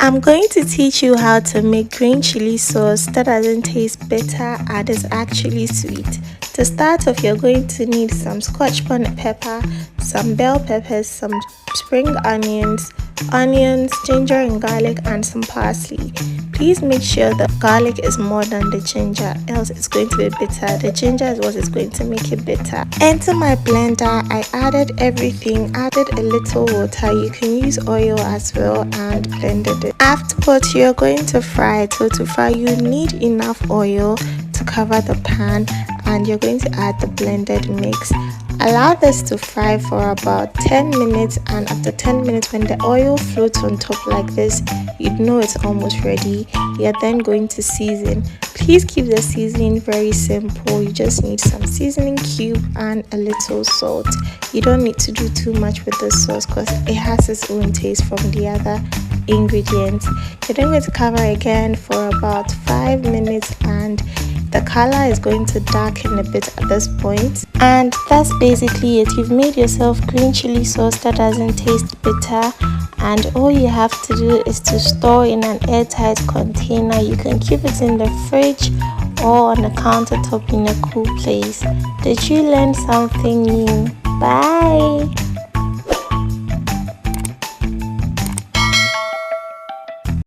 I'm going to teach you how to make green chili sauce that doesn't taste bitter and is actually sweet. To start off, you're going to need some scotch bonnet pepper, some bell peppers, some spring onions, ginger and garlic, and some parsley. Please make sure the garlic is more than the ginger, else it's going to be bitter. The ginger is what is going to make it bitter. Into my blender, I added everything, added a little water. You can use oil as well, and blended it. Afterwards, you're going to fry it. So to fry, you need enough oil to cover the pan, and you're going to add the blended mix. Allow this to fry for about 10 minutes, and after 10 minutes, when the oil floats on top like this, you'd know it's almost ready. You're then going to season. Please keep the seasoning very simple. You just need some seasoning cube and a little salt. You don't need to do too much with the sauce because it has its own taste from the other ingredients. You're then going to cover again for about 5 minutes, and the color is going to darken a bit at this point. And that's basically it. You've made yourself green chili sauce that doesn't taste bitter, and all you have to do is to store in an airtight container. You can keep it in the fridge or on the countertop in a cool place. Did you learn something new? Bye!